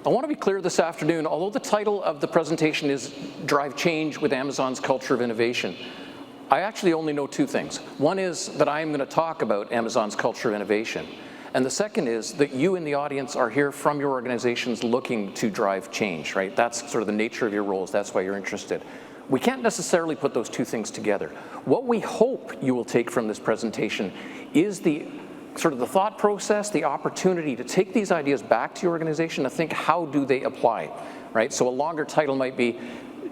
I want to be clear this afternoon, although the title of the presentation is Drive Change with Amazon's Culture of Innovation, I actually only know two things. One is that I am going to talk about Amazon's culture of innovation. And the second is that you in the audience are here from your organizations looking to drive change, right? That's sort of the nature of your roles. That's why you're interested. We can't necessarily put those two things together. What we hope you will take from this presentation is the sort of the thought process, the opportunity to take these ideas back to your organization and think, how do they apply, right? So a longer title might be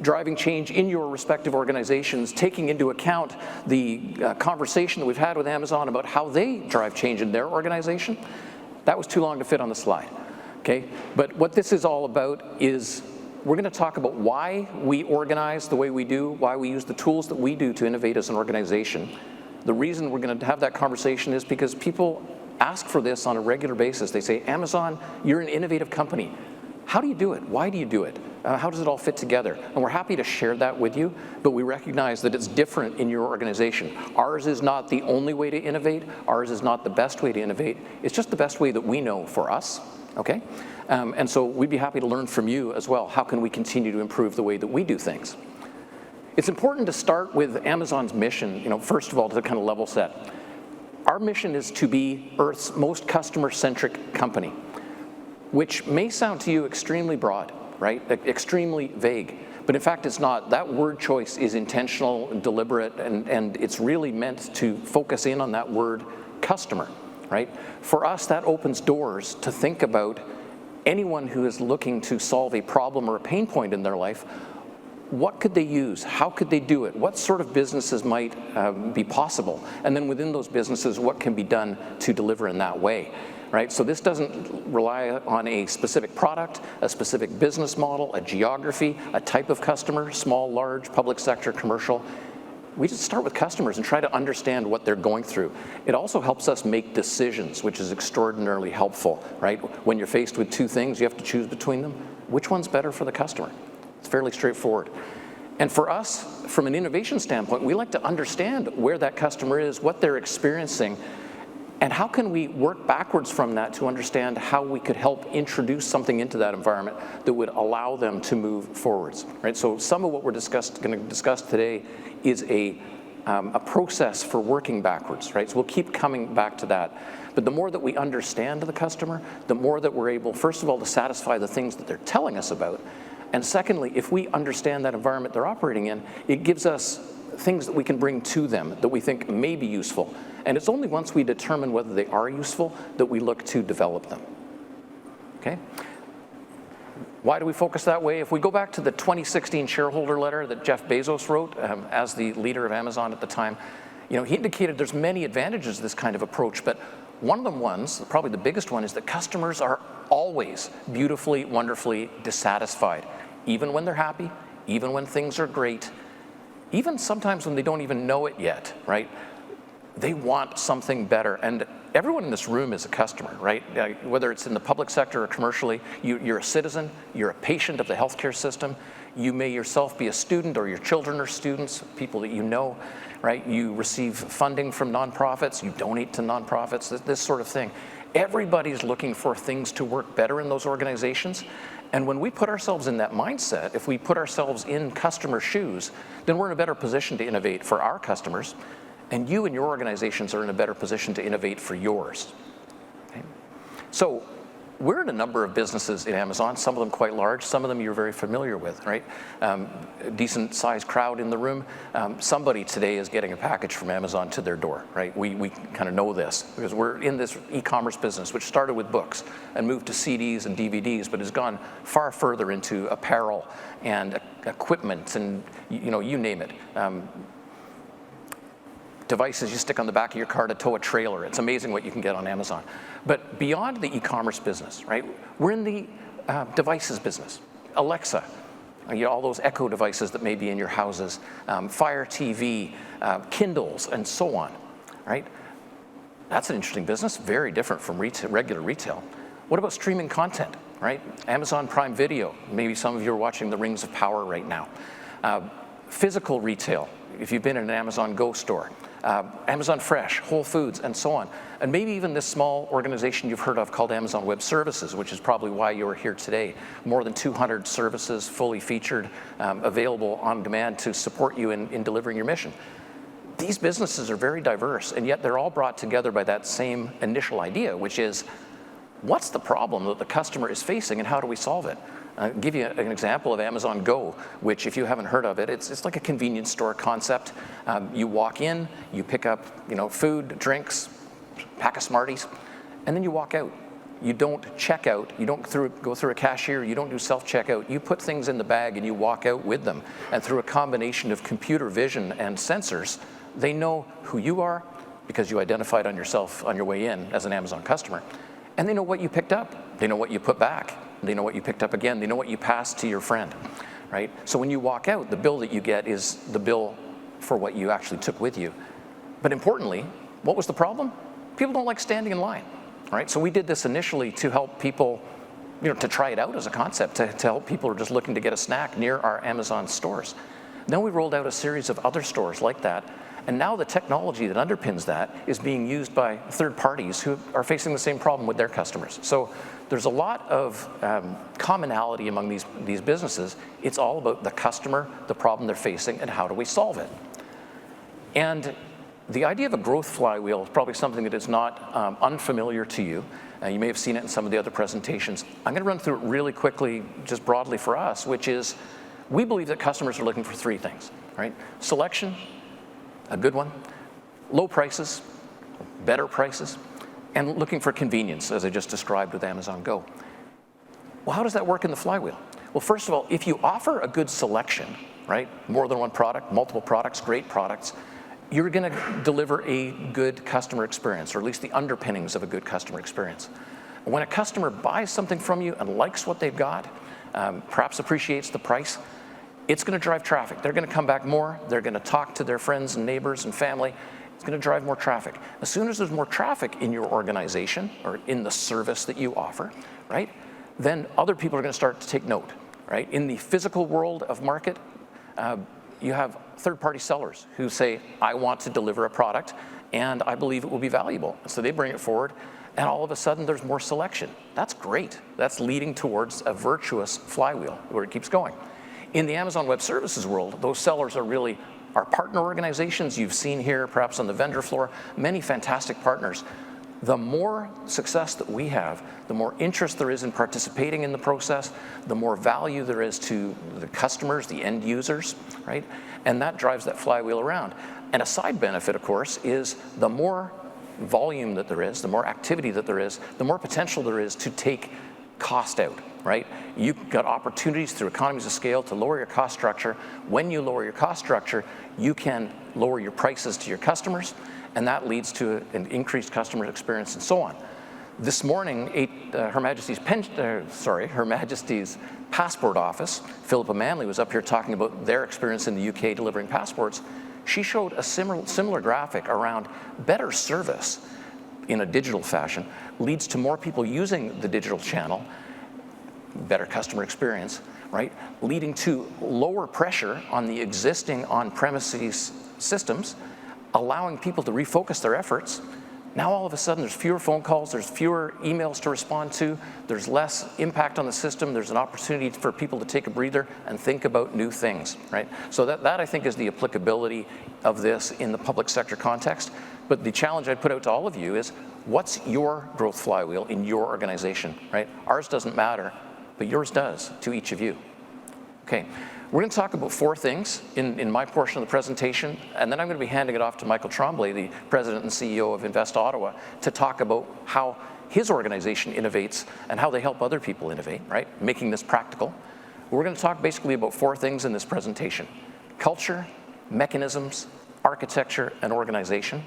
driving change in your respective organizations, taking into account the conversation that we've had with Amazon about how they drive change in their organization. That was too long to fit on the slide, okay? But what this is all about is we're going to talk about why we organize the way we do, why we use the tools that we do to innovate as an organization. The reason we're going to have that conversation is because people ask for this on a regular basis. They say, Amazon, you're an innovative company. How do you do it? Why do you do it? How does it all fit together? And we're happy to share that with you, but we recognize that it's different in your organization. Ours is not the only way to innovate. Ours is not the best way to innovate. It's just the best way that we know for us, okay? And so we'd be happy to learn from you as well. How can we continue to improve the way that we do things? It's important to start with Amazon's mission, first of all, to kind of level set. Our mission is to be Earth's most customer-centric company, which may sound to you extremely broad, right? Extremely vague. But in fact, it's not. That word choice is intentional and deliberate, and it's really meant to focus in on that word customer, right? For us, that opens doors to think about anyone who is looking to solve a problem or a pain point in their life. What could they use? How could they do it? What sort of businesses might be possible? And then within those businesses, what can be done to deliver in that way, right? So this doesn't rely on a specific product, a specific business model, a geography, a type of customer, small, large, public sector, commercial. We just start with customers and try to understand what they're going through. It also helps us make decisions, which is extraordinarily helpful, right? When you're faced with two things, you have to choose between them. Which one's better for the customer? It's fairly straightforward. And for us, from an innovation standpoint, we like to understand where that customer is, what they're experiencing, and how can we work backwards from that to understand how we could help introduce something into that environment that would allow them to move forwards, right? So some of what we're going to discuss today is a process for working backwards, right? So we'll keep coming back to that. But the more that we understand the customer, the more that we're able, first of all, to satisfy the things that they're telling us about. And secondly, if we understand that environment they're operating in, it gives us things that we can bring to them that we think may be useful. And it's only once we determine whether they are useful that we look to develop them, okay? Why do we focus that way? If we go back to the 2016 shareholder letter that Jeff Bezos wrote as the leader of Amazon at the time, he indicated there's many advantages to this kind of approach, but one of them probably the biggest one, is that customers are always beautifully, wonderfully dissatisfied, even when they're happy, even when things are great, even sometimes when they don't even know it yet, right? They want something better. And everyone in this room is a customer, right? Whether it's in the public sector or commercially, you're a citizen, you're a patient of the healthcare system, you may yourself be a student or your children are students, people that you know, right? You receive funding from nonprofits, you donate to nonprofits, this sort of thing. Everybody's looking for things to work better in those organizations. And when we put ourselves in that mindset, if we put ourselves in customer shoes, then we're in a better position to innovate for our customers. And you and your organizations are in a better position to innovate for yours. Okay? So we're in a number of businesses in Amazon, some of them quite large, some of them you're very familiar with, right? A decent sized crowd in the room. Somebody today is getting a package from Amazon to their door, right? We kind of know this because we're in this e-commerce business, which started with books and moved to CDs and DVDs, but has gone far further into apparel and equipment and, you name it. Devices you stick on the back of your car to tow a trailer. It's amazing what you can get on Amazon. But beyond the e-commerce business, right, we're in the devices business. Alexa, all those Echo devices that may be in your houses, Fire TV, Kindles, and so on, right? That's an interesting business, very different from regular retail. What about streaming content, right? Amazon Prime Video. Maybe some of you are watching The Rings of Power right now. Physical retail. if you've been in an Amazon Go store, Amazon Fresh, Whole Foods, and so on. And maybe even this small organization you've heard of called Amazon Web Services, which is probably why you're here today. More than 200 services fully featured, available on demand to support you in delivering your mission. These businesses are very diverse, and yet they're all brought together by that same initial idea, which is, what's the problem that the customer is facing and how do we solve it? I'll give you an example of Amazon Go, which if you haven't heard of it, it's like a convenience store concept. You walk in, you pick up food, drinks, pack of Smarties, and then you walk out. You don't check out, you don't go through a cashier, you don't do self-checkout. You put things in the bag and you walk out with them. And through a combination of computer vision and sensors, they know who you are because you identified on yourself on your way in as an Amazon customer. And they know what you picked up. They know what you put back. They know what you picked up again. They know what you passed to your friend, right? So when you walk out, the bill that you get is the bill for what you actually took with you. But importantly, what was the problem? People don't like standing in line, right? So we did this initially to help people, to try it out as a concept, to help people who are just looking to get a snack near our Amazon stores. Then we rolled out a series of other stores like that. And now the technology that underpins that is being used by third parties who are facing the same problem with their customers. So there's a lot of commonality among these businesses. It's all about the customer, the problem they're facing, and how do we solve it. And the idea of a growth flywheel is probably something that is not unfamiliar to you. You may have seen it in some of the other presentations. I'm going to run through it really quickly, just broadly for us, which is we believe that customers are looking for three things, right? Selection, a good one, low prices, better prices, and looking for convenience, as I just described with Amazon Go. Well, how does that work in the flywheel? Well, first of all, if you offer a good selection, right, more than one product, multiple products, great products, you're going to deliver a good customer experience, or at least the underpinnings of a good customer experience. When a customer buys something from you and likes what they've got, perhaps appreciates the price, it's going to drive traffic. They're going to come back more. They're going to talk to their friends and neighbors and family. It's going to drive more traffic. As soon as there's more traffic in your organization or in the service that you offer, right, then other people are going to start to take note, right? In the physical world of market, you have third-party sellers who say, I want to deliver a product and I believe it will be valuable. So they bring it forward and all of a sudden there's more selection. That's great. That's leading towards a virtuous flywheel where it keeps going. In the Amazon Web Services world, those sellers are really our partner organizations. You've seen here, perhaps on the vendor floor, many fantastic partners. The more success that we have, the more interest there is in participating in the process, the more value there is to the customers, the end users, right? And that drives that flywheel around. And a side benefit, of course, is the more volume that there is, the more activity that there is, the more potential there is to take cost out, right? You've got opportunities through economies of scale to lower your cost structure. When you lower your cost structure, you can lower your prices to your customers, and that leads to an increased customer experience and so on. This morning, Her Majesty's Passport Office, Philippa Manley, was up here talking about their experience in the UK delivering passports. She showed a similar graphic around better service in a digital fashion leads to more people using the digital channel, better customer experience, right? Leading to lower pressure on the existing on-premises systems, allowing people to refocus their efforts. Now all of a sudden there's fewer phone calls, there's fewer emails to respond to, there's less impact on the system, there's an opportunity for people to take a breather and think about new things, right? So that I think is the applicability of this in the public sector context. But the challenge I'd put out to all of you is, what's your growth flywheel in your organization, right? Ours doesn't matter, but yours does to each of you. Okay, we're going to talk about four things in my portion of the presentation, and then I'm going to be handing it off to Michael Tremblay, the president and CEO of Invest Ottawa, to talk about how his organization innovates and how they help other people innovate, right? Making this practical. We're going to talk basically about four things in this presentation: culture, mechanisms, architecture, and organization.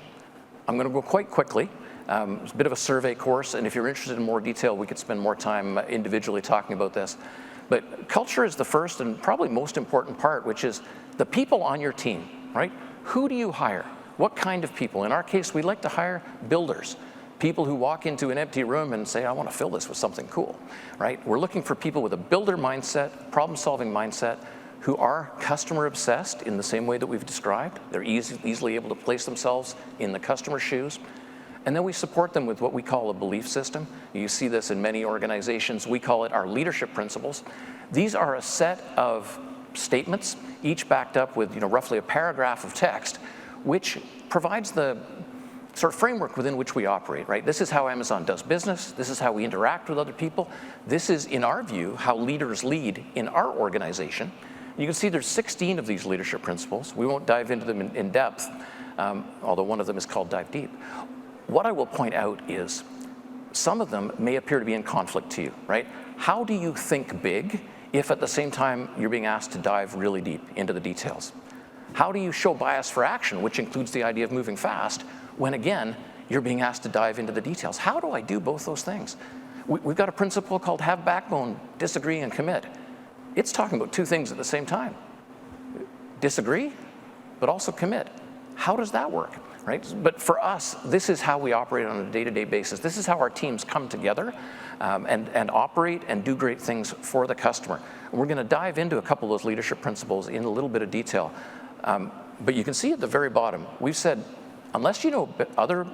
I'm going to go quite quickly. It's a bit of a survey course, and if you're interested in more detail, we could spend more time individually talking about this. But culture is the first and probably most important part, which is the people on your team, right? Who do you hire? What kind of people? In our case, we like to hire builders, people who walk into an empty room and say, I want to fill this with something cool, right? We're looking for people with a builder mindset, problem-solving mindset, who are customer obsessed in the same way that we've described. They're easily able to place themselves in the customer's shoes. And then we support them with what we call a belief system. You see this in many organizations. We call it our leadership principles. These are a set of statements, each backed up with roughly a paragraph of text, which provides the sort of framework within which we operate, right? This is how Amazon does business. This is how we interact with other people. This is, in our view, how leaders lead in our organization. You can see there's 16 of these leadership principles. We won't dive into them in depth, although one of them is called Dive Deep. What I will point out is some of them may appear to be in conflict to you, right? How do you think big if at the same time you're being asked to dive really deep into the details? How do you show bias for action, which includes the idea of moving fast, when again, you're being asked to dive into the details? How do I do both those things? We've got a principle called have backbone, disagree, and commit. It's talking about two things at the same time. Disagree, but also commit. How does that work, right? But for us, this is how we operate on a day-to-day basis. This is how our teams come together and operate and do great things for the customer. And we're going to dive into a couple of those leadership principles in a little bit of detail. But you can see at the very bottom, we've said, unless you know other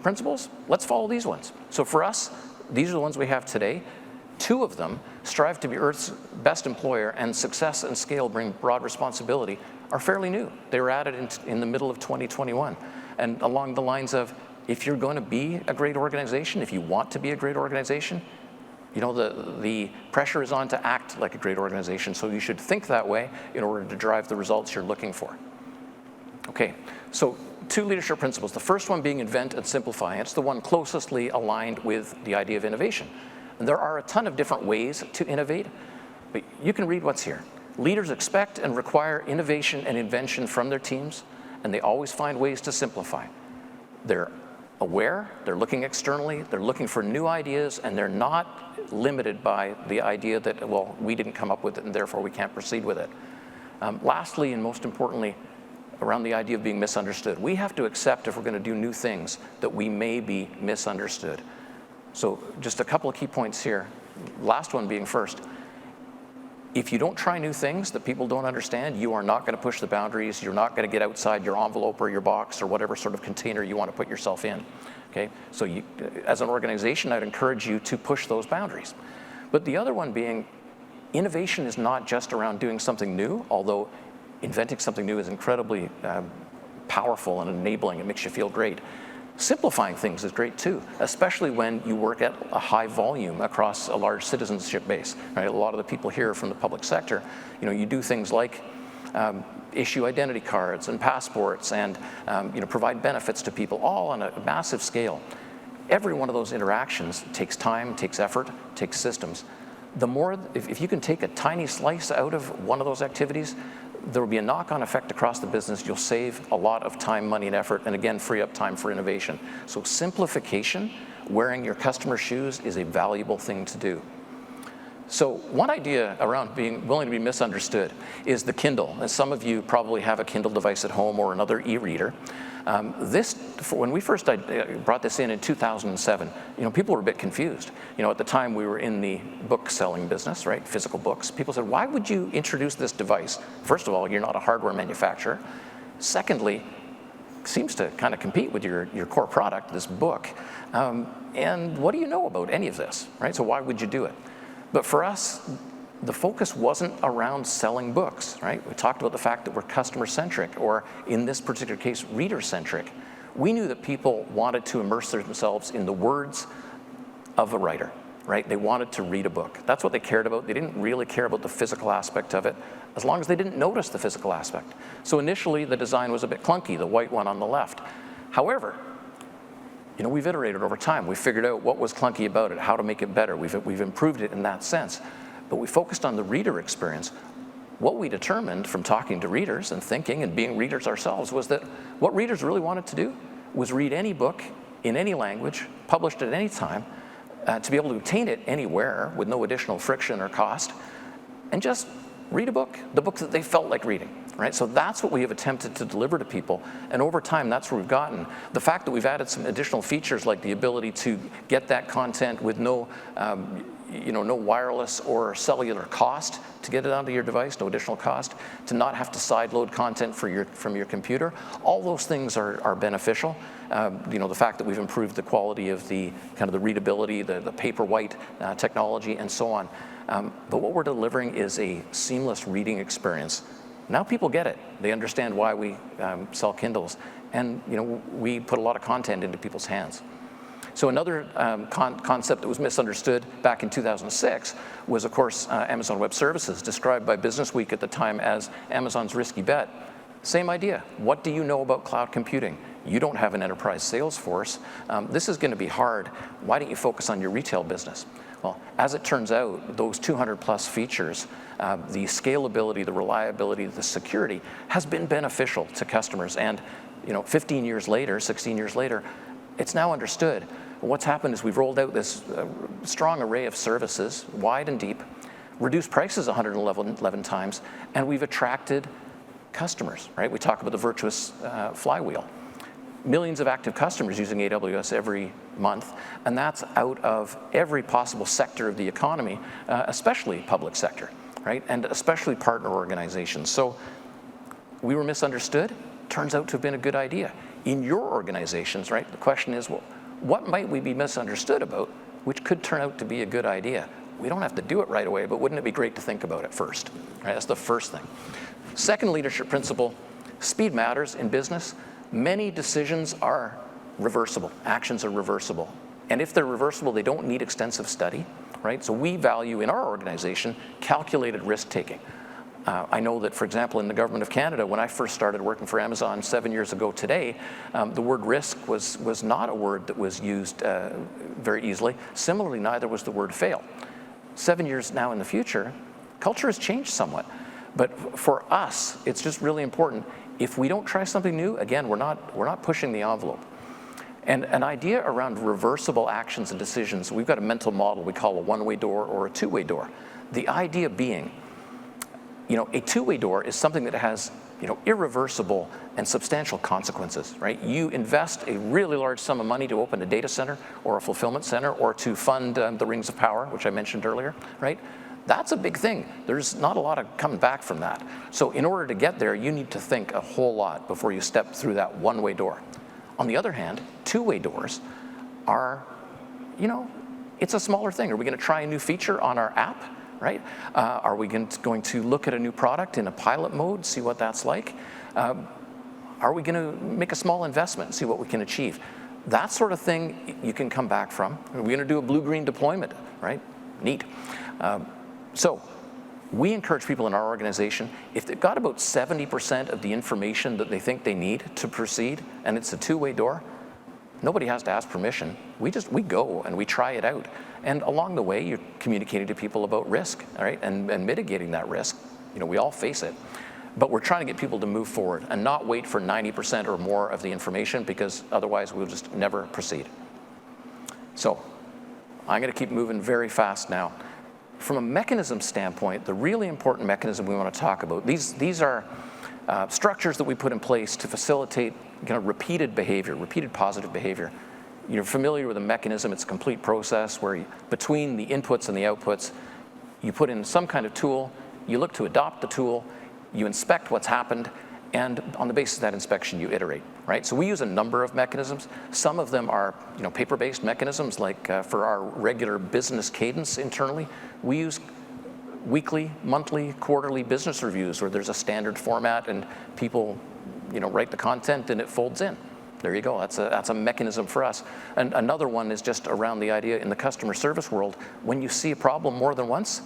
principles, let's follow these ones. So for us, these are the ones we have today. Two of them, strive to be Earth's best employer and success and scale bring broad responsibility, are fairly new. They were added in the middle of 2021. And along the lines of, if you're going to be a great organization, if you want to be a great organization, the pressure is on to act like a great organization, so you should think that way in order to drive the results you're looking for. Okay, so two leadership principles. The first one being invent and simplify. It's the one closely aligned with the idea of innovation. And there are a ton of different ways to innovate, but you can read what's here. Leaders expect and require innovation and invention from their teams, and they always find ways to simplify. They're aware, they're looking externally, they're looking for new ideas, and they're not limited by the idea that, well, we didn't come up with it and therefore we can't proceed with it. Lastly, and most importantly, around the idea of being misunderstood. We have to accept, if we're going to do new things, that we may be misunderstood. So just a couple of key points here. Last one being first, if you don't try new things that people don't understand, you are not going to push the boundaries. You're not going to get outside your envelope or your box or whatever sort of container you want to put yourself in. Okay? So as an organization, I'd encourage you to push those boundaries. But the other one being, innovation is not just around doing something new, although inventing something new is incredibly powerful and enabling. It makes you feel great. Simplifying things is great too, especially when you work at a high volume across a large citizenship base. Right? A lot of the people here from the public sector, you do things like issue identity cards and passports and provide benefits to people, all on a massive scale. Every one of those interactions takes time, takes effort, takes systems. The more, if you can take a tiny slice out of one of those activities, there will be a knock-on effect across the business. You'll save a lot of time, money, and effort, and again, free up time for innovation. So simplification, wearing your customer's shoes, is a valuable thing to do. So one idea around being willing to be misunderstood is the Kindle. And some of you probably have a Kindle device at home or another e-reader. When we first brought this in 2007, people were a bit confused. At the time we were in the book selling business, right? Physical books. People said, why would you introduce this device? First of all, you're not a hardware manufacturer. Secondly, it seems to kind of compete with your core product, this book. And what do you know about any of this, right? So why would you do it? But for us, the focus wasn't around selling books, right? We talked about the fact that we're customer-centric, or in this particular case, reader-centric. We knew that people wanted to immerse themselves in the words of a writer, right? They wanted to read a book. That's what they cared about. They didn't really care about the physical aspect of it, as long as they didn't notice the physical aspect. So initially, the design was a bit clunky, the white one on the left. However, we've iterated over time. We figured out what was clunky about it, how to make it better. We've improved it in that sense. But we focused on the reader experience. What we determined from talking to readers and thinking and being readers ourselves was that what readers really wanted to do was read any book in any language, published at any time, to be able to obtain it anywhere with no additional friction or cost, and just read a book, the book that they felt like reading. right? So that's what we have attempted to deliver to people, and over time, that's where we've gotten. The fact that we've added some additional features like the ability to get that content with no no wireless or cellular cost to get it onto your device, no additional cost, to not have to sideload content from your computer. All those things are beneficial. The fact that we've improved the quality of the kind of the readability, the Paperwhite technology, and so on. But what we're delivering is a seamless reading experience. Now people get it. They understand why we sell Kindles, and we put a lot of content into people's hands. So another concept that was misunderstood back in 2006 was, of course, Amazon Web Services, described by Businessweek at the time as Amazon's risky bet. Same idea. What do you know about cloud computing? You don't have an enterprise sales force. This is going to be hard. Why don't you focus on your retail business? Well, as it turns out, those 200 plus features, the scalability, the reliability, the security has been beneficial to customers. And 15 years later, 16 years later, it's now understood. What's happened is we've rolled out this strong array of services, wide and deep, reduced prices 111 times, and we've attracted customers, right? We talk about the virtuous flywheel. Millions of active customers using AWS every month, and that's out of every possible sector of the economy, especially public sector, right? And especially partner organizations. So we were misunderstood. Turns out to have been a good idea. In your organizations, right, the question is, well, what might we be misunderstood about, which could turn out to be a good idea? We don't have to do it right away, but wouldn't it be great to think about it first? Right, that's the first thing. Second leadership principle, speed matters in business. Many decisions are reversible. Actions are reversible. And if they're reversible, they don't need extensive study, right? So we value in our organization calculated risk-taking. I know that, for example, in the Government of Canada, when I first started working for Amazon 7 years ago today, the word risk was not a word that was used very easily. Similarly, neither was the word fail. 7 years now in the future, culture has changed somewhat. But for us, it's just really important. If we don't try something new, again, we're not pushing the envelope. And an idea around reversible actions and decisions, we've got a mental model we call a one-way door or a two-way door. The idea being, a two-way door is something that has, irreversible and substantial consequences, right? You invest a really large sum of money to open a data center or a fulfillment center or to fund the Rings of Power, which I mentioned earlier, right? That's a big thing. There's not a lot of coming back from that. So in order to get there, you need to think a whole lot before you step through that one-way door. On the other hand, two-way doors are, it's a smaller thing. Are we going to try a new feature on our app? Right? Are we going to look at a new product in a pilot mode, see what that's like? Are we going to make a small investment, see what we can achieve? That sort of thing you can come back from. Are we going to do a blue-green deployment, right? Neat. So we encourage people in our organization, if they've got about 70% of the information that they think they need to proceed, and it's a two-way door, nobody has to ask permission. We go and we try it out. And along the way, you're communicating to people about risk, all right, and mitigating that risk. We all face it. But we're trying to get people to move forward and not wait for 90% or more of the information, because otherwise we'll just never proceed. So I'm going to keep moving very fast now. From a mechanism standpoint, the really important mechanism we want to talk about, these are structures that we put in place to facilitate repeated behavior, repeated positive behavior. You're familiar with a mechanism. It's a complete process where between the inputs and the outputs, you put in some kind of tool, you look to adopt the tool, you inspect what's happened, and on the basis of that inspection, you iterate, right? So we use a number of mechanisms. Some of them are paper-based mechanisms, like for our regular business cadence internally. We use weekly, monthly, quarterly business reviews where there's a standard format and people write the content and it folds in. There you go, that's a mechanism for us. And another one is just around the idea in the customer service world, when you see a problem more than once,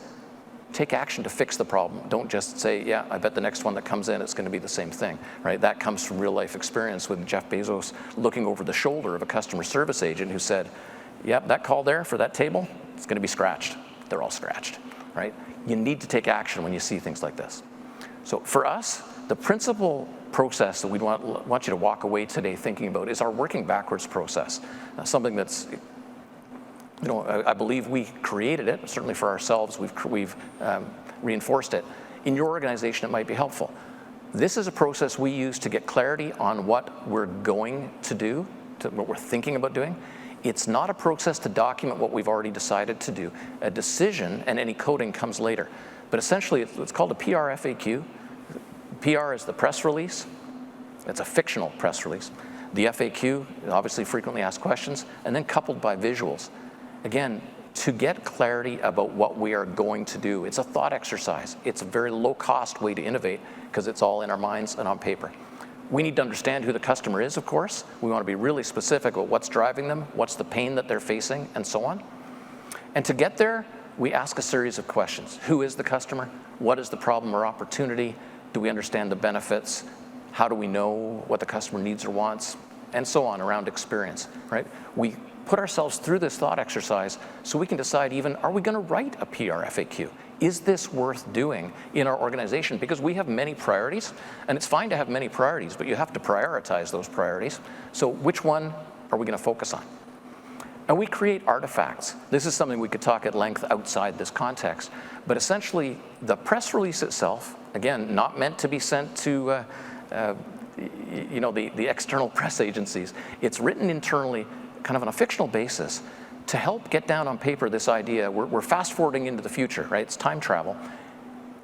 take action to fix the problem. Don't just say, yeah, I bet the next one that comes in, it's going to be the same thing, right? That comes from real life experience with Jeff Bezos looking over the shoulder of a customer service agent who said, yep, that call there for that table, it's going to be scratched. They're all scratched, right? You need to take action when you see things like this. So for us, the principal process that we want you to walk away today thinking about is our working backwards process. Something that's, I believe we created it, certainly for ourselves, we've reinforced it. In your organization, it might be helpful. This is a process we use to get clarity on what we're going to do, what we're thinking about doing. It's not a process to document what we've already decided to do. A decision and any coding comes later. But essentially, it's called a PR FAQ. PR is the press release. It's a fictional press release. The FAQ, obviously frequently asked questions, and then coupled by visuals. Again, to get clarity about what we are going to do. It's a thought exercise. It's a very low-cost way to innovate because it's all in our minds and on paper. We need to understand who the customer is, of course. We want to be really specific about what's driving them, what's the pain that they're facing, and so on. And to get there, we ask a series of questions. Who is the customer? What is the problem or opportunity? Do we understand the benefits? How do we know what the customer needs or wants? And so on around experience, right? We put ourselves through this thought exercise so we can decide even, are we going to write a PR FAQ? Is this worth doing in our organization? Because we have many priorities, and it's fine to have many priorities, but you have to prioritize those priorities. So which one are we going to focus on? And we create artifacts. This is something we could talk at length outside this context, but essentially the press release itself, again, not meant to be sent to the external press agencies. It's written internally, kind of on a fictional basis, to help get down on paper this idea. We're fast forwarding into the future, right? It's time travel.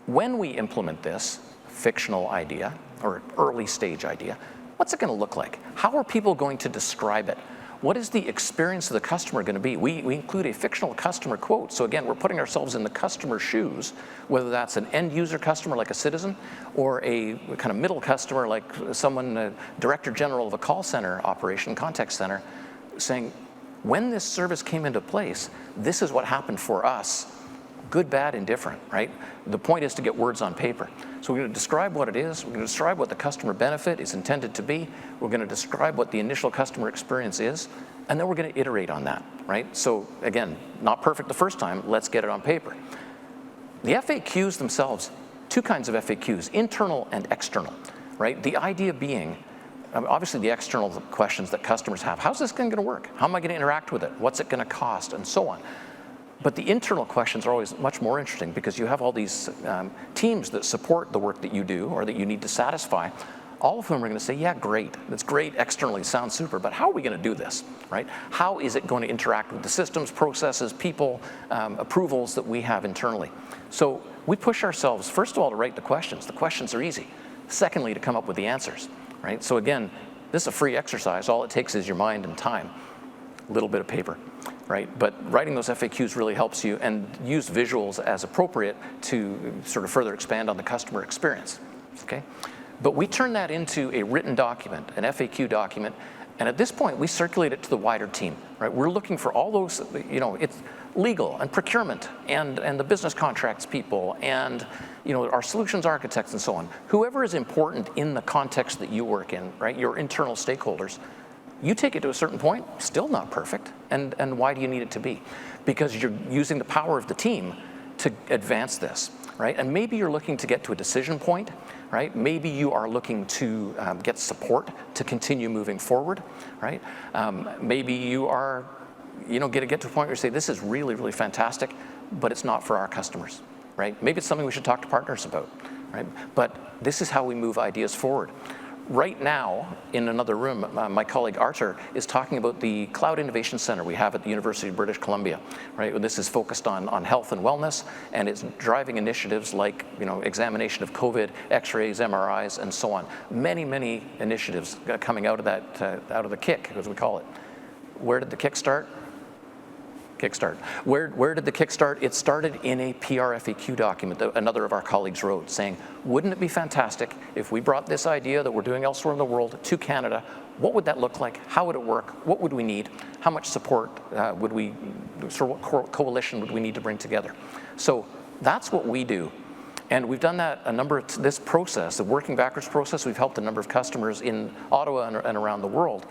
When we implement this fictional idea, or early stage idea, what's it going to look like? How are people going to describe it? What is the experience of the customer going to be? We include a fictional customer quote. So again, we're putting ourselves in the customer's shoes, whether that's an end user customer like a citizen, or a kind of middle customer like someone, a director general of a call center operation, contact center, saying, when this service came into place, this is what happened for us. Good, bad, indifferent, right? The point is to get words on paper. So we're going to describe what it is. We're going to describe what the customer benefit is intended to be. We're going to describe what the initial customer experience is, and then we're going to iterate on that, right? So again, not perfect the first time. Let's get it on paper. The FAQs themselves, two kinds of FAQs, internal and external, right? The idea being, obviously the external questions that customers have. How's this going to work? How am I going to interact with it? What's it going to cost? And so on. But the internal questions are always much more interesting because you have all these teams that support the work that you do or that you need to satisfy. All of whom are going to say, yeah, great. That's great externally, sounds super, but how are we going to do this, right? How is it going to interact with the systems, processes, people, approvals that we have internally? So we push ourselves, first of all, to write the questions. The questions are easy. Secondly, to come up with the answers, right? So again, this is a free exercise. All it takes is your mind and time, a little bit of paper, right? But writing those FAQs really helps you, and use visuals as appropriate to sort of further expand on the customer experience, okay? But we turn that into a written document, an FAQ document, and at this point, we circulate it to the wider team, right? We're looking for all those, it's legal and procurement and the business contracts people and, our solutions architects and so on. Whoever is important in the context that you work in, right? Your internal stakeholders. You take it to a certain point, still not perfect. And why do you need it to be? Because you're using the power of the team to advance this, right? And maybe you're looking to get to a decision point, right? Maybe you are looking to get support to continue moving forward, right? Maybe you are, get to a point where you say, this is really, really fantastic, but it's not for our customers, right? Maybe it's something we should talk to partners about, right? But this is how we move ideas forward. Right now, in another room, my colleague Arthur is talking about the Cloud Innovation Center we have at the University of British Columbia. Right? This is focused on health and wellness, and it's driving initiatives like examination of COVID, X-rays, MRIs, and so on. Many, many initiatives coming out of that, out of the kick, as we call it. Where did the kick start? Kickstart. Where did the kick start? It started in a PR FAQ document that another of our colleagues wrote, saying, wouldn't it be fantastic if we brought this idea that we're doing elsewhere in the world to Canada? What would that look like? How would it work? What would we need? How much support what coalition would we need to bring together? So that's what we do. And we've done that this process, the working backwards process. We've helped a number of customers in Ottawa and around the world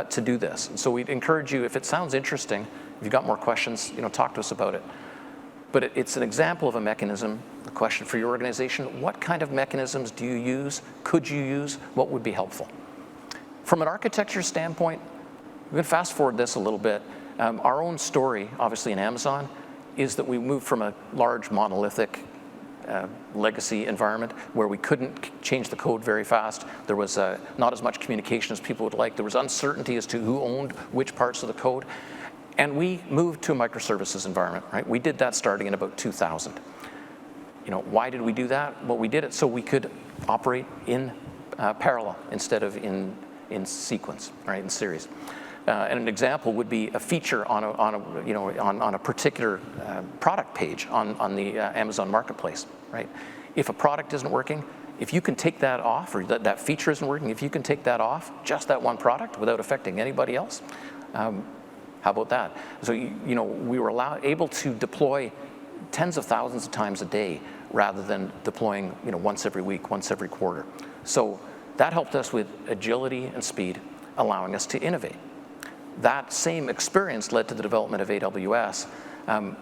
to do this. And so we'd encourage you, if it sounds interesting, if you've got more questions, talk to us about it. But it's an example of a mechanism. The question for your organization, what kind of mechanisms do you use? Could you use? What would be helpful? From an architecture standpoint, we're going to fast forward this a little bit. Our own story, obviously in Amazon, is that we moved from a large monolithic legacy environment where we couldn't change the code very fast. There was not as much communication as people would like. There was uncertainty as to who owned which parts of the code. And we moved to a microservices environment, right? We did that starting in about 2000. Why did we do that? Well, we did it so we could operate in parallel instead of in sequence, right, in series. And an example would be a feature on a particular product page on the Amazon Marketplace, right? If a product isn't working, if you can take that off, or that feature isn't working, if you can take that off, just that one product without affecting anybody else, how about that? So we were able to deploy tens of thousands of times a day rather than deploying once every week, once every quarter. So that helped us with agility and speed, allowing us to innovate. That same experience led to the development of AWS,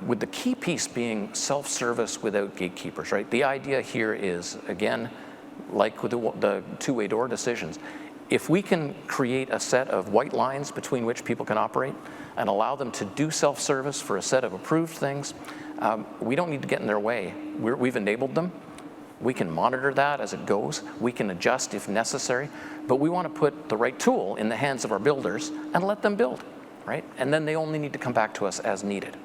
with the key piece being self-service without gatekeepers, right? The idea here is, again, like with the two-way door decisions, if we can create a set of white lines between which people can operate and allow them to do self-service for a set of approved things, we don't need to get in their way. We've enabled them. We can monitor that as it goes. We can adjust if necessary, but we want to put the right tool in the hands of our builders and let them build, right? And then they only need to come back to us as needed.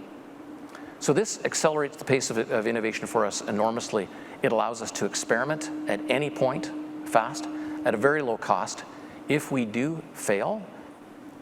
So this accelerates the pace of innovation for us enormously. It allows us to experiment at any point fast, at a very low cost. If we do fail,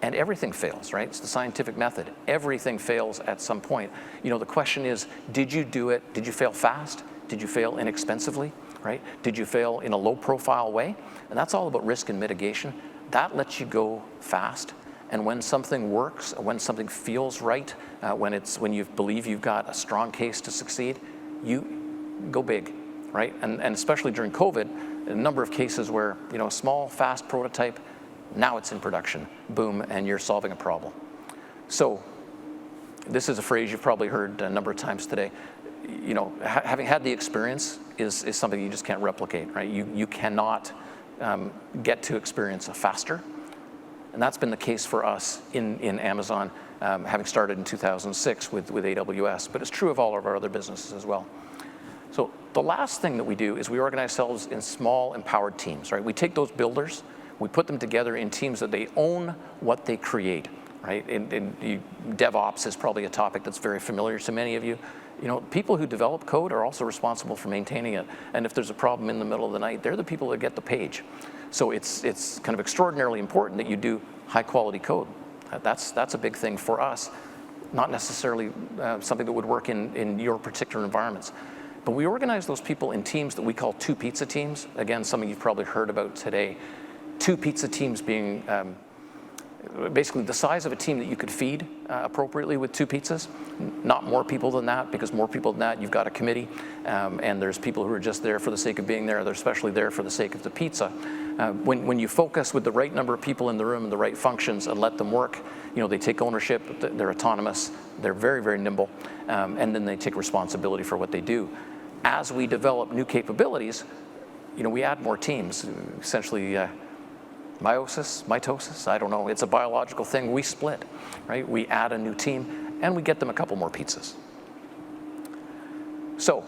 and everything fails, right? It's the scientific method. Everything fails at some point. The question is, did you do it? Did you fail fast? Did you fail inexpensively, right? Did you fail in a low-profile way? And that's all about risk and mitigation. That lets you go fast. And when something works, when something feels right, when you believe you've got a strong case to succeed, you go big, right? And especially during COVID, a number of cases where a small, fast prototype, now it's in production, boom, and you're solving a problem. So this is a phrase you've probably heard a number of times today. Having had the experience is something you just can't replicate, right? You cannot get to experience faster. And that's been the case for us in Amazon, having started in 2006 with AWS, but it's true of all of our other businesses as well. So the last thing that we do is we organize ourselves in small, empowered teams, right? We take those builders, we put them together in teams that they own what they create, right? DevOps is probably a topic that's very familiar to many of you. People who develop code are also responsible for maintaining it. And if there's a problem in the middle of the night, they're the people that get the page. So it's kind of extraordinarily important that you do high quality code. That's a big thing for us, not necessarily something that would work in your particular environments. But we organize those people in teams that we call two pizza teams. Again, something you've probably heard about today. Two pizza teams being basically the size of a team that you could feed appropriately with two pizzas. Not more people than that, because more people than that, you've got a committee, and there's people who are just there for the sake of being there. They're especially there for the sake of the pizza. When you focus with the right number of people in the room and the right functions and let them work, they take ownership, they're autonomous, they're very, very nimble, and then they take responsibility for what they do. As we develop new capabilities, we add more teams, essentially mitosis, I don't know, it's a biological thing. We split, right? We add a new team and we get them a couple more pizzas. So,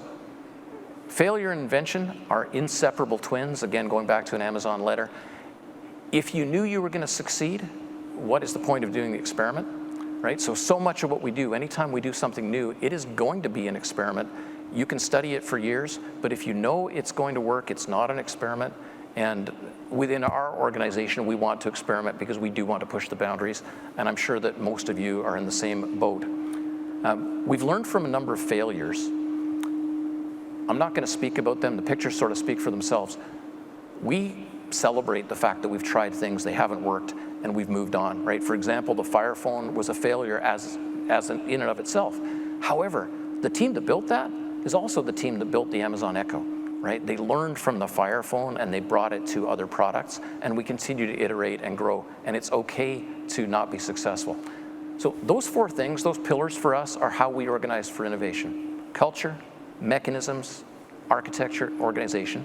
failure and invention are inseparable twins, again, going back to an Amazon letter. If you knew you were going to succeed, what is the point of doing the experiment, right? So much of what we do, anytime we do something new, it is going to be an experiment. You can study it for years, but if you know it's going to work, it's not an experiment. And within our organization, we want to experiment because we do want to push the boundaries, and I'm sure that most of you are in the same boat. We've learned from a number of failures. I'm not going to speak about them. The pictures sort of speak for themselves. We celebrate the fact that we've tried things, they haven't worked, and we've moved on, right? For example, the Fire Phone was a failure as in and of itself. However, the team that built that is also the team that built the Amazon Echo. Right? They learned from the Fire Phone and they brought it to other products, and we continue to iterate and grow, and it's okay to not be successful. So those four things, those pillars for us, are how we organize for innovation. Culture, mechanisms, architecture, organization.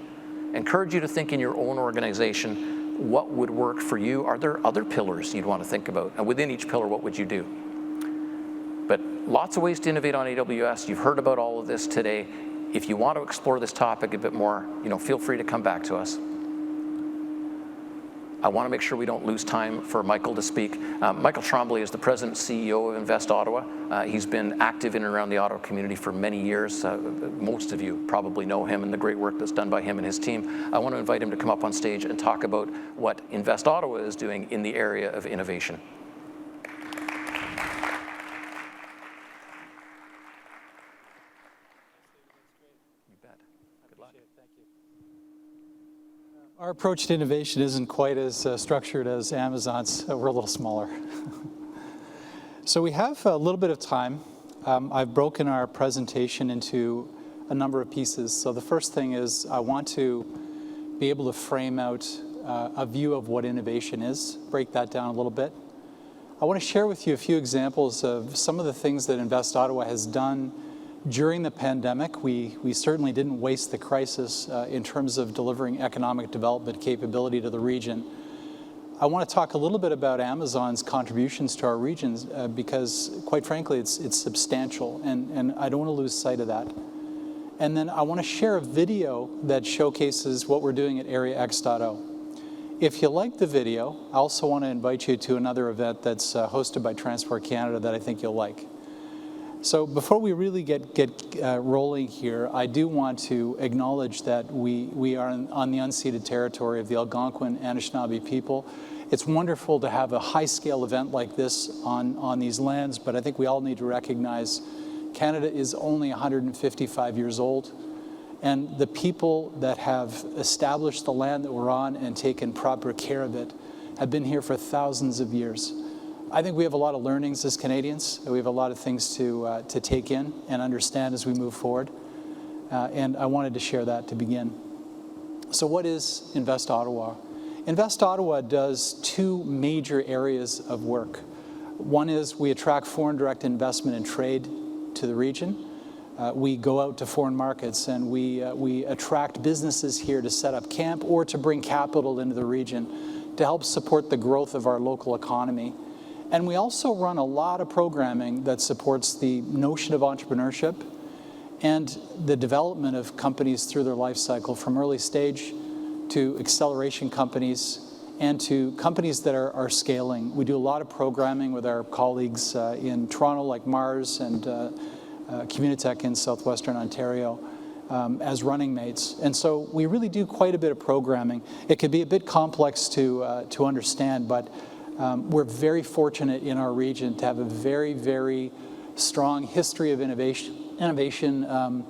Encourage you to think in your own organization, what would work for you? Are there other pillars you'd want to think about? And within each pillar, what would you do? But lots of ways to innovate on AWS. You've heard about all of this today. If you want to explore this topic a bit more, feel free to come back to us. I want to make sure we don't lose time for Michael to speak. Michael Tremblay is the President and CEO of Invest Ottawa. He's been active in and around the Ottawa community for many years. Most of you probably know him and the great work that's done by him and his team. I want to invite him to come up on stage and talk about what Invest Ottawa is doing in the area of innovation. Our approach to innovation isn't quite as structured as Amazon's. We're a little smaller. So we have a little bit of time. I've broken our presentation into a number of pieces. So the first thing is I want to be able to frame out a view of what innovation is, break that down a little bit. I want to share with you a few examples of some of the things that Invest Ottawa has done during the pandemic. We certainly didn't waste the crisis in terms of delivering economic development capability to the region. I want to talk a little bit about Amazon's contributions to our regions because, quite frankly, it's substantial, and I don't want to lose sight of that. And then I want to share a video that showcases what we're doing at Area X.0. If you like the video, I also want to invite you to another event that's hosted by Transport Canada that I think you'll like. So before we really get rolling here, I do want to acknowledge that we are on the unceded territory of the Algonquin Anishinaabe people. It's wonderful to have a high-scale event like this on these lands, but I think we all need to recognize Canada is only 155 years old, and the people that have established the land that we're on and taken proper care of it have been here for thousands of years. I think we have a lot of learnings as Canadians. We have a lot of things to take in and understand as we move forward. And I wanted to share that to begin. So what is Invest Ottawa? Invest Ottawa does two major areas of work. One is we attract foreign direct investment and trade to the region. We go out to foreign markets and we attract businesses here to set up camp or to bring capital into the region to help support the growth of our local economy. And we also run a lot of programming that supports the notion of entrepreneurship and the development of companies through their life cycle, from early stage to acceleration companies and to companies that are scaling. We do a lot of programming with our colleagues in Toronto, like Mars, and Communitech in southwestern Ontario as running mates. And so we really do quite a bit of programming. It can be a bit complex to understand, but we're very fortunate in our region to have a very, very strong history of innovation.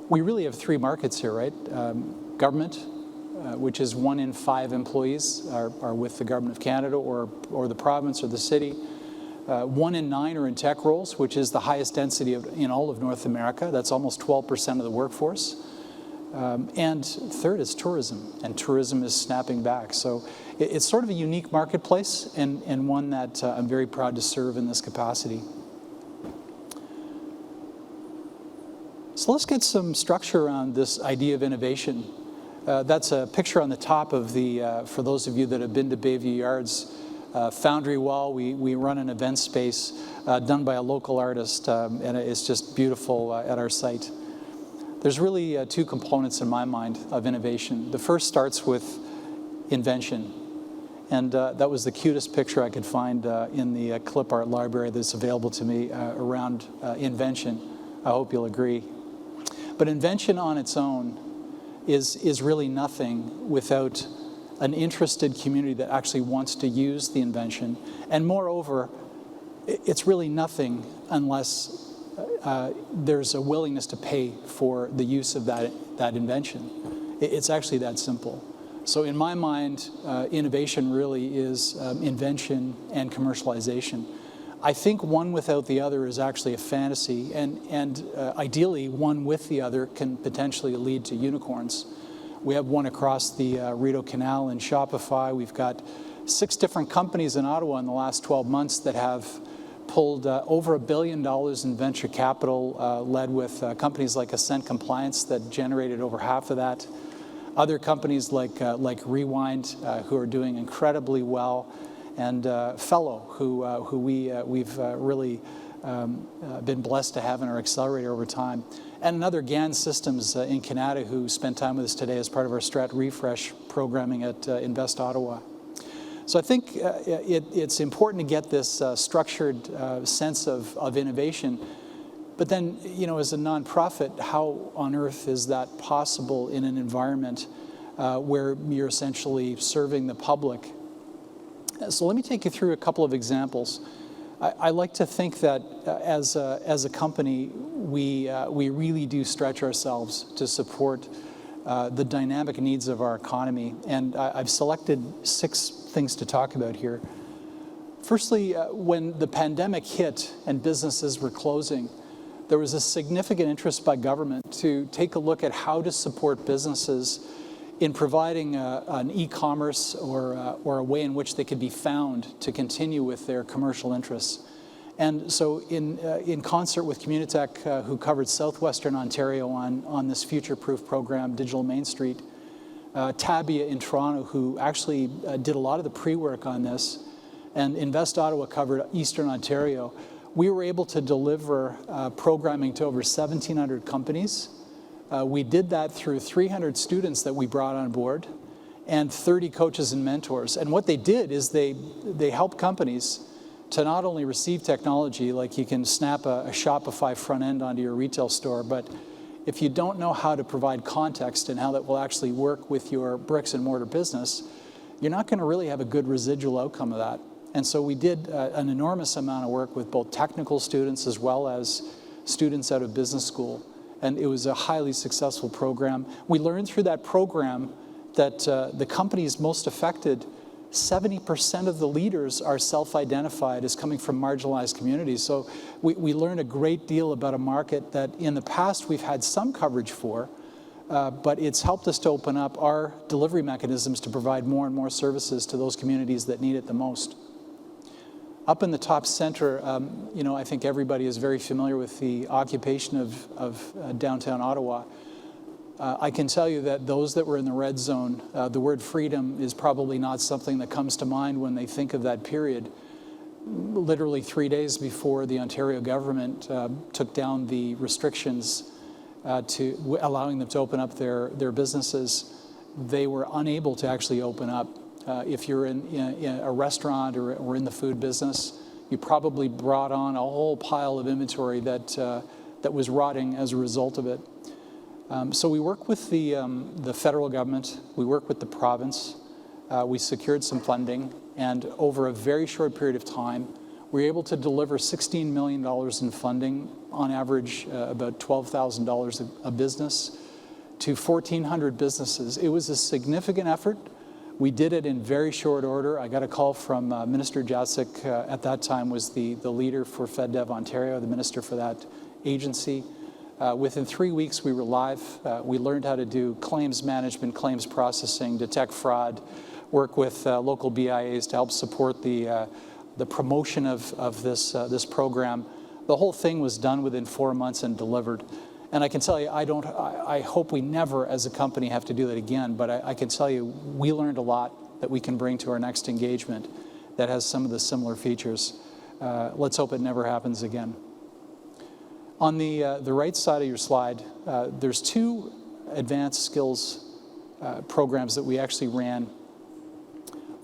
We really have three markets here, right? Government, which is 1 in 5 employees are with the Government of Canada or the province or the city. 1 in 9 are in tech roles, which is the highest density in all of North America. That's almost 12% of the workforce. And third is tourism, and tourism is snapping back. So it's sort of a unique marketplace and one that I'm very proud to serve in this capacity. So let's get some structure around this idea of innovation. That's a picture on the top of the, for those of you that have been to Bayview Yards, Foundry Wall. We run an event space done by a local artist, and it's just beautiful at our site. There's really two components in my mind of innovation. The first starts with invention. And that was the cutest picture I could find in the clip art library that's available to me around invention. I hope you'll agree. But invention on its own is really nothing without an interested community that actually wants to use the invention. And moreover, it's really nothing unless there's a willingness to pay for the use of that invention. It's actually that simple. So in my mind, innovation really is invention and commercialization. I think one without the other is actually a fantasy, and ideally one with the other can potentially lead to unicorns. We have one across the Rideau Canal in Shopify. We've got 6 different companies in Ottawa in the last 12 months that have pulled over $1 billion in venture capital, led with companies like Ascent Compliance that generated over half of that. Other companies like Rewind, who are doing incredibly well, and Fellow, who we've really been blessed to have in our accelerator over time. and another GAN Systems in Canada who spent time with us today as part of our Strat Refresh programming at Invest Ottawa. So I think it's important to get this structured sense of innovation. But then, as a nonprofit, how on earth is that possible in an environment where you're essentially serving the public? So let me take you through a couple of examples. I like to think that as a company, we really do stretch ourselves to support the dynamic needs of our economy. And I've selected 6 things to talk about here. Firstly, when the pandemic hit and businesses were closing, there was a significant interest by government to take a look at how to support businesses in providing an e-commerce or a way in which they could be found to continue with their commercial interests. And so in concert with Communitech, who covered Southwestern Ontario on this future-proof program, Digital Main Street, Tabia in Toronto, who actually did a lot of the pre-work on this, and Invest Ottawa covered Eastern Ontario, we were able to deliver programming to over 1,700 companies. We did that through 300 students that we brought on board and 30 coaches and mentors. And what they did is they helped companies to not only receive technology, like you can snap a Shopify front end onto your retail store, but if you don't know how to provide context and how that will actually work with your bricks and mortar business, you're not going to really have a good residual outcome of that. And so we did an enormous amount of work with both technical students as well as students out of business school. And it was a highly successful program. We learned through that program that the companies most affected, 70% of the leaders are self-identified as coming from marginalized communities. So we learned a great deal about a market that in the past we've had some coverage for, but it's helped us to open up our delivery mechanisms to provide more and more services to those communities that need it the most. Up in the top center, I think everybody is very familiar with the occupation of downtown Ottawa. I can tell you that those that were in the red zone, the word freedom is probably not something that comes to mind when they think of that period. Literally 3 days before the Ontario government took down the restrictions to allowing them to open up their businesses, they were unable to actually open up. If you're in a restaurant or in the food business, you probably brought on a whole pile of inventory that was rotting as a result of it. So we work with the federal government, we work with the province, we secured some funding, and over a very short period of time, we were able to deliver $16 million in funding, on average about $12,000 a business, to 1,400 businesses. It was a significant effort. We did it in very short order. I got a call from Minister Jacek, at that time was the leader for FedDev Ontario, the minister for that agency. Within 3 weeks, we were live. We learned how to do claims management, claims processing, detect fraud, work with local BIAs to help support the promotion of this program. The whole thing was done within 4 months and delivered. And I can tell you, I hope we never as a company have to do that again, but I can tell you, we learned a lot that we can bring to our next engagement that has some of the similar features. Let's hope it never happens again. On the right side of your slide, there's 2 advanced skills programs that we actually ran.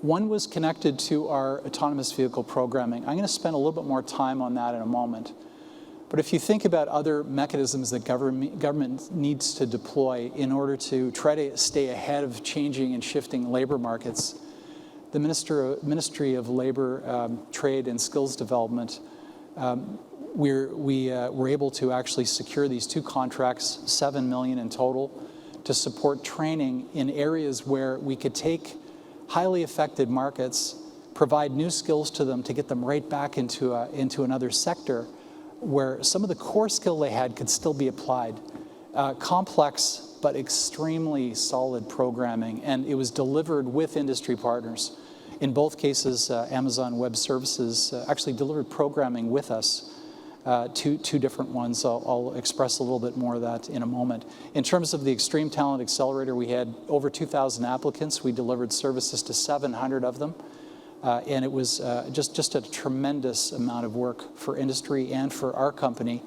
One was connected to our autonomous vehicle programming. I'm going to spend a little bit more time on that in a moment. But if you think about other mechanisms that government needs to deploy in order to try to stay ahead of changing and shifting labor markets, the Ministry of Labor, Trade and Skills Development, we were able to actually secure these 2 contracts, $7 million in total, to support training in areas where we could take highly affected markets, provide new skills to them to get them right back into another sector where some of the core skill they had could still be applied. Complex but extremely solid programming, and it was delivered with industry partners. In both cases, Amazon Web Services actually delivered programming with us, two different ones. I'll express a little bit more of that in a moment. In terms of the Extreme Talent Accelerator, we had over 2,000 applicants. We delivered services to 700 of them. And it was just a tremendous amount of work for industry and for our company.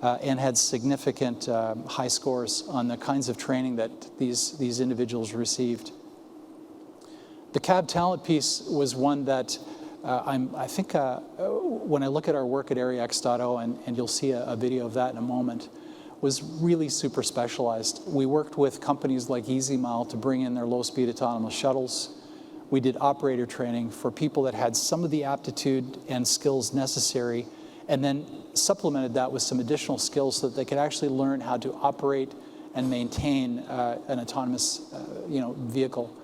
and had significant high scores on the kinds of training that these individuals received. The CAB talent piece was one that I think when I look at our work at AreaX.0, and you'll see a video of that in a moment, was really super specialized. We worked with companies like EasyMile to bring in their low-speed autonomous shuttles. We did operator training for people that had some of the aptitude and skills necessary, and then supplemented that with some additional skills so that they could actually learn how to operate and maintain an autonomous vehicle.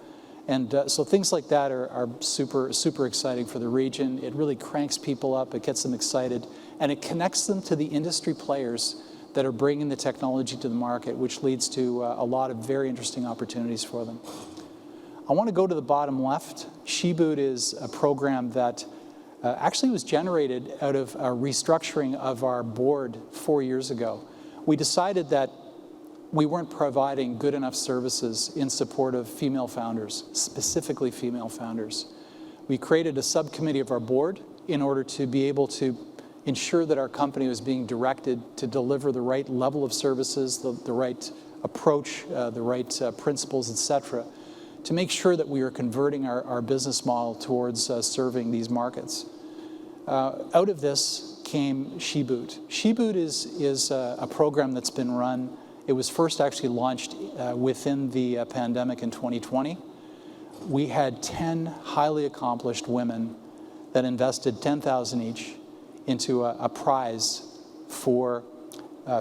And so things like that are super, super exciting for the region. It really cranks people up, it gets them excited, and it connects them to the industry players that are bringing the technology to the market, which leads to a lot of very interesting opportunities for them. I want to go to the bottom left. SheBoot is a program that actually was generated out of a restructuring of our board 4 years ago. We decided that we weren't providing good enough services in support of female founders, specifically female founders. We created a subcommittee of our board in order to be able to ensure that our company was being directed to deliver the right level of services, the right approach, the right principles, et cetera, to make sure that we are converting our business model towards serving these markets. Out of this came SheBoot. SheBoot is a program that's been run. It was first actually launched within the pandemic in 2020. We had 10 highly accomplished women that invested $10,000 each into a prize for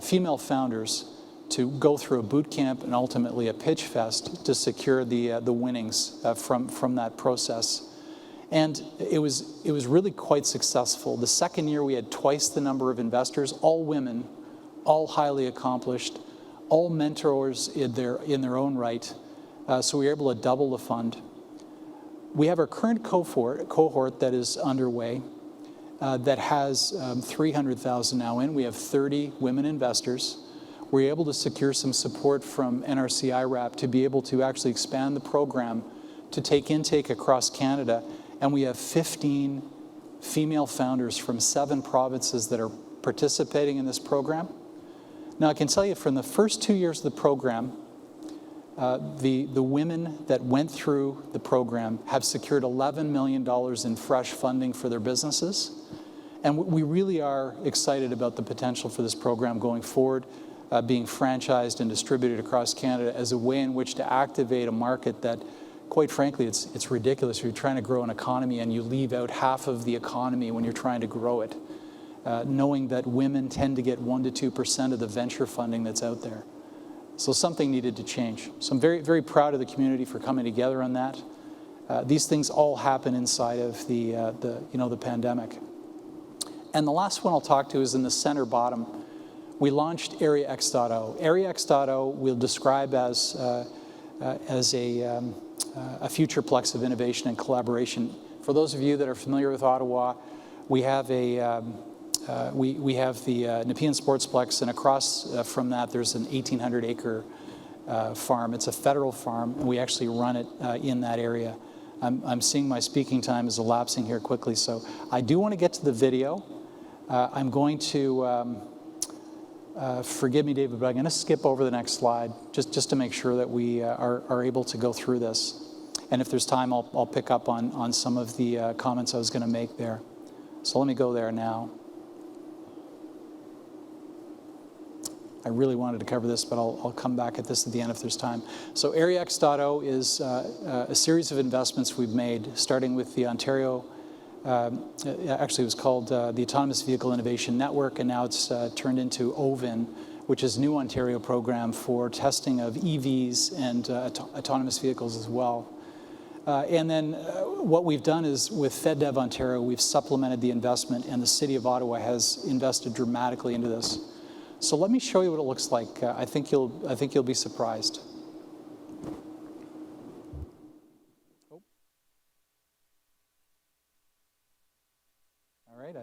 female founders to go through a boot camp and ultimately a pitch fest to secure the winnings from that process. And it was really quite successful. The second year we had twice the number of investors, all women, all highly accomplished, all mentors in their own right. So we were able to double the fund. We have our current cohort that is underway that has 300,000 now in. We have 30 women investors. We're able to secure some support from NRC IRAP to be able to actually expand the program to take intake across Canada. And we have 15 female founders from 7 provinces that are participating in this program. Now, I can tell you from the first 2 years of the program, the women that went through the program have secured $11 million in fresh funding for their businesses. And we really are excited about the potential for this program going forward, being franchised and distributed across Canada as a way in which to activate a market that, quite frankly, it's ridiculous. You're trying to grow an economy and you leave out half of the economy when you're trying to grow it, knowing that women tend to get 1% to 2% of the venture funding that's out there. So something needed to change. So I'm very, very proud of the community for coming together on that. These things all happen inside of the pandemic. And the last one I'll talk to is in the center bottom. We launched AreaX.0. AreaX.0 we'll describe as a futureplex of innovation and collaboration. For those of you that are familiar with Ottawa, we have we have the Nepean Sportsplex, and across from that there's an 1,800-acre farm. It's a federal farm, and we actually run it in that area. I'm seeing my speaking time is elapsing here quickly, so I do want to get to the video. I'm going to, forgive me, David, but I'm going to skip over the next slide just to make sure that we are able to go through this. And if there's time, I'll pick up on some of the comments I was going to make there. So let me go there now. I really wanted to cover this, but I'll come back at this at the end if there's time. So AreaX.0 is a series of investments we've made, starting with the Ontario, actually it was called the Autonomous Vehicle Innovation Network, and now it's turned into OVIN, which is a new Ontario program for testing of EVs and autonomous vehicles as well. And then what we've done is with FedDev Ontario, we've supplemented the investment, and the City of Ottawa has invested dramatically into this. So let me show you what it looks like. I think you'll be surprised. Oh. All right,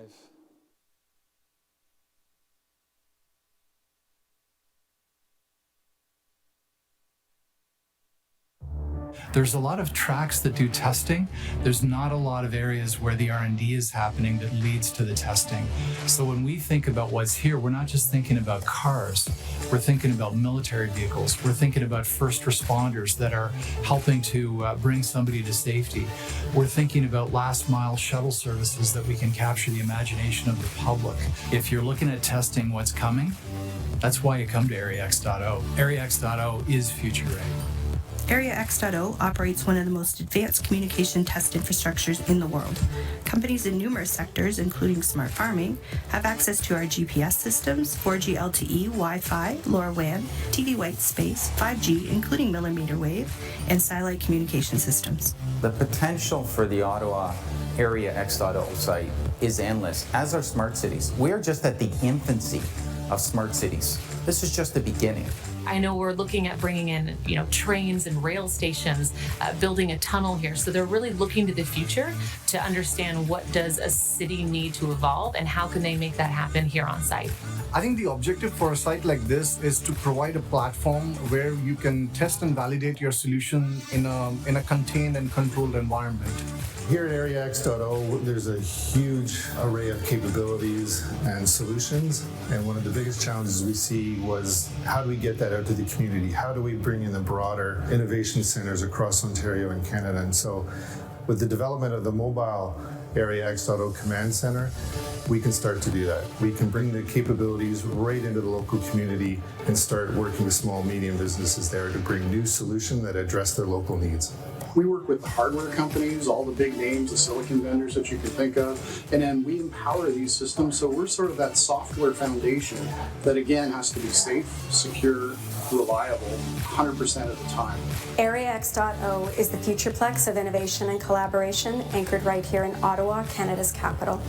There's a lot of tracks that do testing. There's not a lot of areas where the R&D is happening that leads to the testing. So when we think about what's here, we're not just thinking about cars. We're thinking about military vehicles. We're thinking about first responders that are helping to bring somebody to safety. We're thinking about last mile shuttle services that we can capture the imagination of the public. If you're looking at testing what's coming, that's why you come to Area X.0. Area X.0 is future ready. Area X.0 operates one of the most advanced communication test infrastructures in the world. Companies in numerous sectors, including smart farming, have access to our GPS systems, 4G LTE, Wi-Fi, LoRaWAN, TV white space, 5G, including millimeter wave, and satellite communication systems. The potential for the Ottawa Area X.0 site is endless, as are smart cities. We are just at the infancy of smart cities. This is just the beginning. I know we're looking at bringing in, trains and rail stations, building a tunnel here. So they're really looking to the future to understand what does a city need to evolve and how can they make that happen here on site. I think the objective for a site like this is to provide a platform where you can test and validate your solution in a contained and controlled environment. Here at Area X.0, there's a huge array of capabilities and solutions. And one of the biggest challenges we see was how do we get that out to the community? How do we bring in the broader innovation centers across Ontario and Canada? And so with the development of the mobile Area X.0 Command Center, we can start to do that. We can bring the capabilities right into the local community and start working with small, medium businesses there to bring new solutions that address their local needs. We work with the hardware companies, all the big names, the silicon vendors that you can think of, and then we empower these systems. So we're sort of that software foundation that, again, has to be safe, secure, reliable 100% of the time. Area X.0 is the futureplex of innovation and collaboration anchored right here in Ottawa, Canada's capital.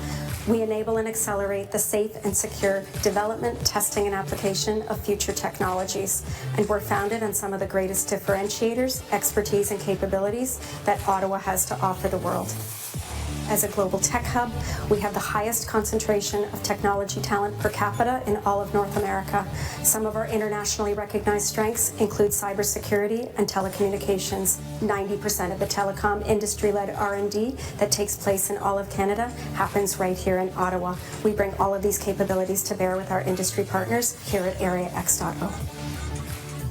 We enable and accelerate the safe and secure development, testing, and application of future technologies. And we're founded on some of the greatest differentiators, expertise, and capabilities that Ottawa has to offer the world. As a global tech hub, we have the highest concentration of technology talent per capita in all of North America. Some of our internationally recognized strengths include cybersecurity and telecommunications. 90% of the telecom industry-led R&D that takes place in all of Canada happens right here in Ottawa. We bring all of these capabilities to bear with our industry partners here at Area X.0.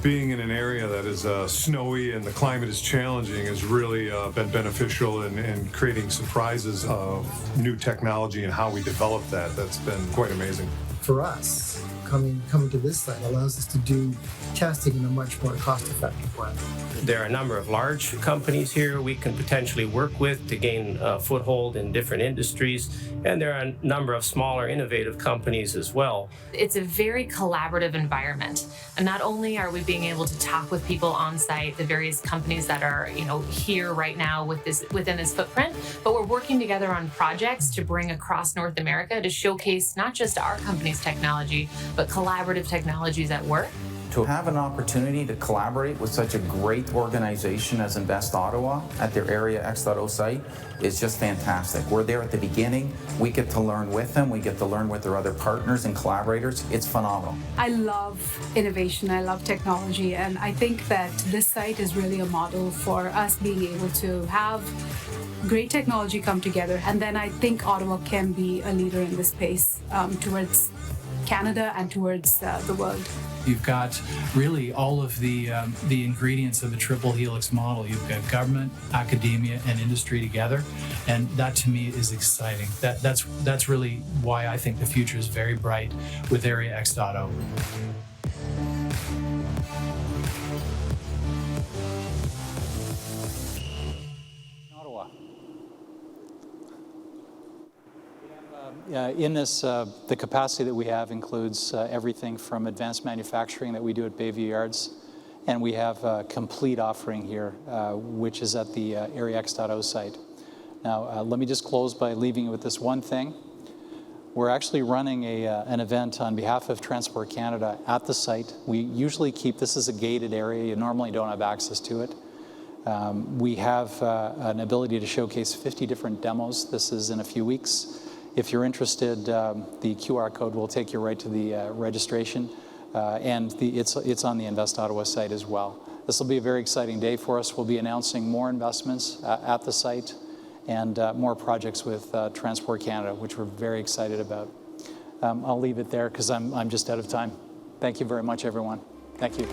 Being in an area that is snowy and the climate is challenging has really been beneficial in creating surprises of new technology and how we develop that. That's been quite amazing. For us, coming to this site allows us to do testing in a much more cost-effective way. There are a number of large companies here we can potentially work with to gain a foothold in different industries, and there are a number of smaller innovative companies as well. It's a very collaborative environment. And not only are we being able to talk with people on site, the various companies that are, here right now within this footprint, but we're working together on projects to bring across North America to showcase not just our company's technology, but collaborative technologies at work. To have an opportunity to collaborate with such a great organization as Invest Ottawa at their Area X.0 site is just fantastic. We're there at the beginning. We get to learn with them. We get to learn with their other partners and collaborators. It's phenomenal. I love innovation. I love technology. And I think that this site is really a model for us being able to have great technology come together. And then I think Ottawa can be a leader in this space towards Canada and towards the world. You've got really all of the ingredients of a triple helix model. You've got government, academia, and industry together, and that to me is exciting. That's really why I think the future is very bright with Area X.0. In this, the capacity that we have includes everything from advanced manufacturing that we do at Bayview Yards, and we have a complete offering here, which is at the Area X.0 site. Now, let me just close by leaving you with this one thing. We're actually running an event on behalf of Transport Canada at the site. We usually keep, this is a gated area, you normally don't have access to it. We have an ability to showcase 50 different demos. This is in a few weeks. If you're interested, the QR code will take you right to the registration, and it's on the Invest Ottawa site as well. This will be a very exciting day for us. We'll be announcing more investments at the site and more projects with Transport Canada, which we're very excited about. I'll leave it there because I'm just out of time. Thank you very much, everyone. Thank you.